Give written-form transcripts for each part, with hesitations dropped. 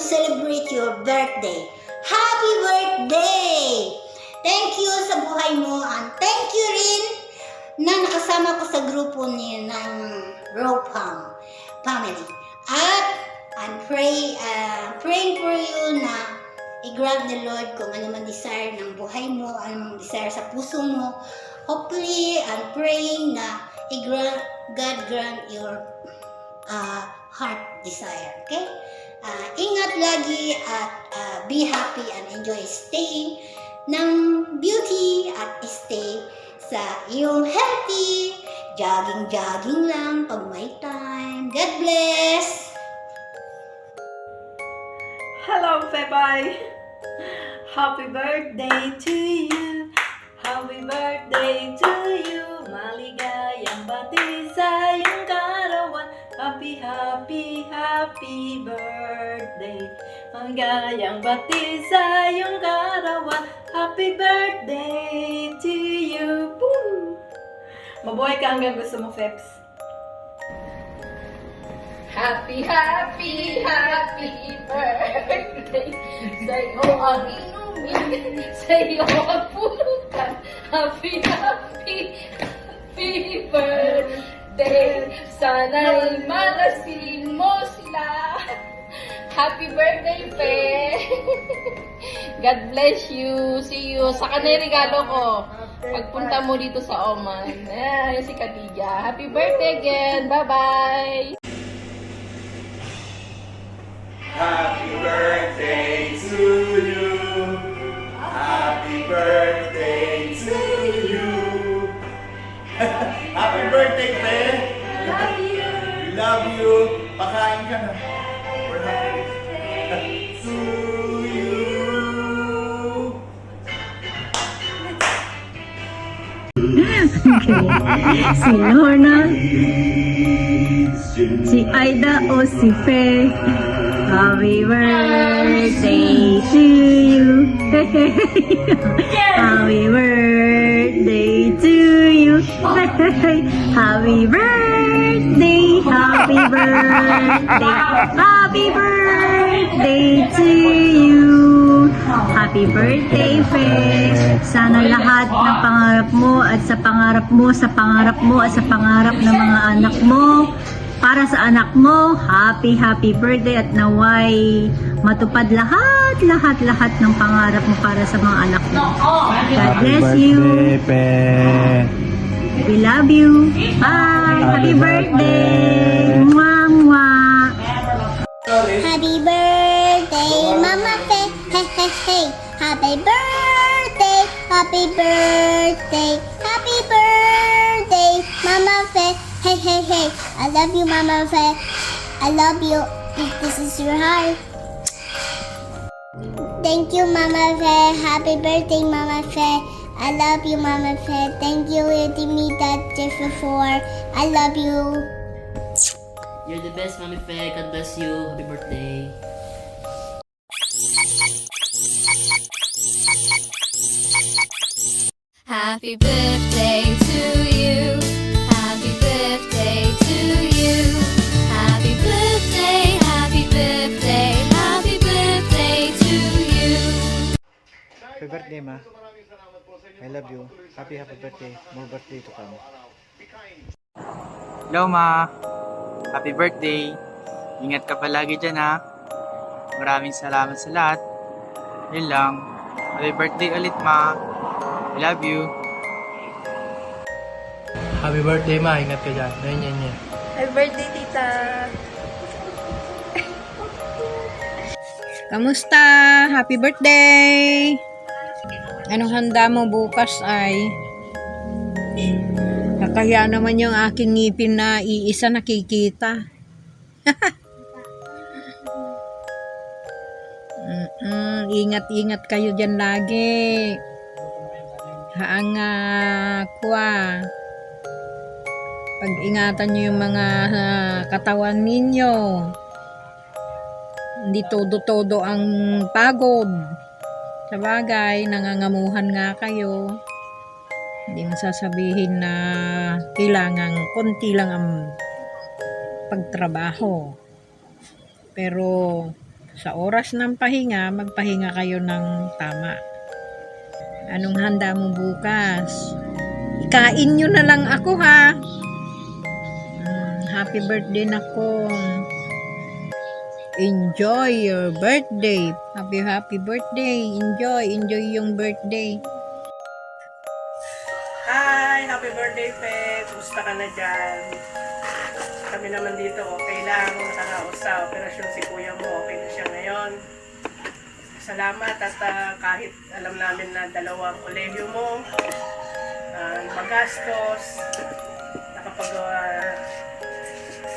celebrate your birthday. Happy birthday! Thank you sa buhay mo and thank you rin na nakasama ko sa grupo niya ng Ropam family. At I'm praying for you na i-grant the Lord kung ano man desire ng buhay mo, ano man desire sa puso mo. Hopefully, I'm praying na God grant your heart desire. Okay? Ingat lagi at be happy and enjoy staying ng beauty at stay sa iyong healthy. Jogging lang pag may time. God bless! Hello, Febay! Happy birthday to you! Happy birthday to you! Maligayang bati sa iyong kaarawan. Happy, happy, happy birthday! Maligayang bati sa iyong kaarawan. Happy birthday to you! Boom! Mabuhay ka hanggang gusto mo, Febs. Happy, happy, happy birthday sa'yo ang inumin, sa'yo ang pulutan. Happy, happy, happy birthday. Sana'y malasin mo sila. Happy birthday, Pe! God bless you. See you. Saka na yung regalo ko. Pagpunta mo dito sa Oman. Ayan, si Khadija. Happy birthday again. Bye-bye! Happy birthday to you. Happy birthday to you. Happy birthday, Pe. Love you! We love you. Pakain ka na. We're happy. To you. Si Lorna, si Aida o si Fe. Happy birthday to you. Happy birthday to you. Happy birthday, happy birthday, happy birthday to you. Happy birthday, Fe. Sana lahat ng pangarap mo at sa pangarap mo, sa pangarap mo at sa pangarap ng mga anak mo, para sa anak mo, happy birthday at naway matupad lahat ng pangarap mo para sa mga anak mo. God bless you. We love you. Bye. Happy birthday. Mwah, mwah. Happy birthday, Mama Fe. Hey, hey, hey. Happy birthday, happy birthday, happy birthday, Mama Fe. Hey, hey, hey. I love you, Mama Fe. I love you. If this is your heart. Thank you, Mama Fe. Happy birthday, Mama Fe. I love you, Mama Fe. Thank you for letting me that gift before. I love you. You're the best, Mami Fe. God bless you. Happy birthday. Happy birthday to you. Happy birthday to you. Happy birthday, happy birthday, happy birthday to you. Happy birthday, Ma. I love you. Happy birthday. More birthday to come. Hello, Ma. Happy birthday. Ingat ka palagi dyan, ha. Maraming salamat sa lahat. Yun lang. Happy birthday ulit, Ma. I love you. Happy birthday, Ma. Ingat ka dyan. Yan. Happy birthday, tita! Kamusta? Happy birthday! Anong handa mo bukas ay? Kakahiya naman yung aking ngipin na iisa nakikita. Ingat-ingat kayo dyan lagi. Haang kwa. Pag-ingatan nyo yung mga katawan ninyo. Hindi todo-todo ang pagod. Sabagay, nangangamuhan nga kayo. Hindi mo sasabihin na kailangan konti lang ang pagtrabaho. Pero Sa oras ng pahinga, magpahinga kayo ng tama. Anong handa mo bukas? Ikain nyo na lang ako ha. Happy birthday na ko. Enjoy your birthday. Happy birthday. Enjoy yung birthday. Hi! Happy birthday, Fe! Kumusta ka na dyan? Kami naman dito, okay lang. Nakakausap. Operasyon si kuya mo, okay na siya ngayon. Salamat at kahit alam namin na dalawang kolehiyo mo, magastos,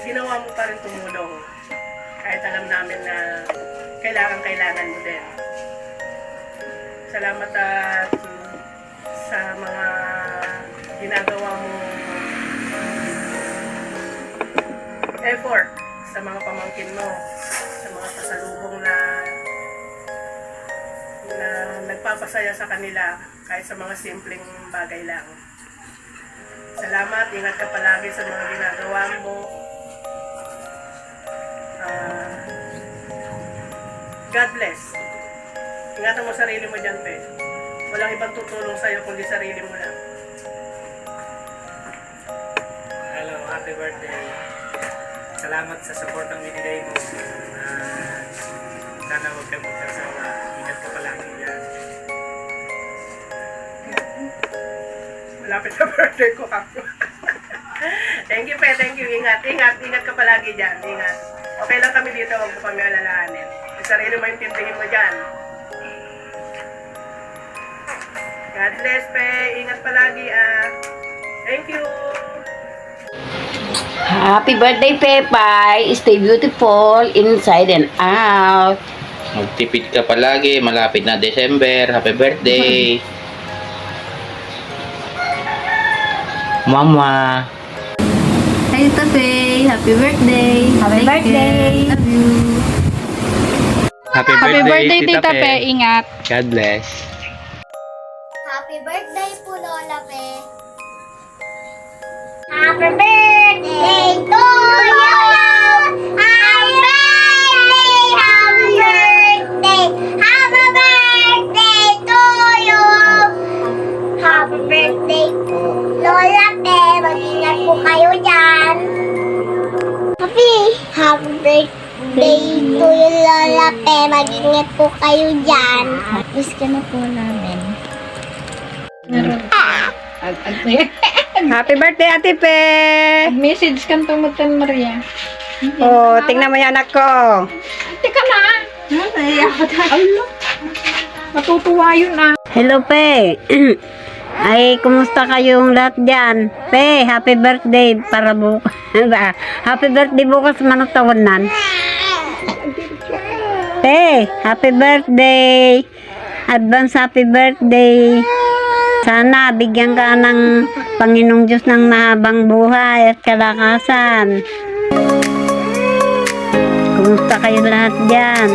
ginawa mo pa rin tumulong. Kahit alam namin na kailangan mo din. Salamat at sa mga ginagawa mo effort sa mga pamangkin mo, sa mga pasalubong na nagpapasaya sa kanila kahit sa mga simpleng bagay lang. Salamat, ingat ka palagi sa mga ginagawa mo. God bless. Ingatan mo sarili mo dyan, Pe. Walang ibang tutulong sa'yo kundi sarili mo lang. Hello, happy birthday. Salamat sa support ang binigay mo. Sana huwag kang magkasawa. Ingat ka palagi dyan. Malapit na birthday ko ako. Thank you, Pe. Thank you. Ingat ka palagi dyan. Ingat. Okay lang kami dito. Huwag mo kami alalahanin. Yung sarili mo yung tintingin mo dyan. God bless, Pe. Ingat palagi, Thank you. Happy birthday, Pepay. Stay beautiful inside and out. Magtipid ka palagi, malapit na December. Happy birthday. Mama. Hi, Tita Faye. Happy birthday. Happy Take birthday. care. Love you. Happy birthday, Tita Pe. Ingat. God bless. Happy birthday po, Lola Pe. Happy birthday to you! Happy birthday! Happy birthday! Happy birthday to you! Happy birthday po, Lola Pe. Mag-ingat po kayo dyan. Happy birthday to you, Lola Pe. Mag-ingat po kayo dyan. Miss ka na po namin. Happy birthday, Ate Pe! Message kan tumutan, Maria. Oh, tingnan mo yung anak ko. Teka na. Matutuwa yun Hello, Pe. Ay, kumusta kayong lahat dyan? Pe, happy birthday para bukas. Happy birthday bukas manutawanan. Pe, happy birthday. Advance happy birthday. Sana bigyan ka ng Panginoong Diyos ng mahabang buhay at kalakasan. Kumusta kayo lahat dyan?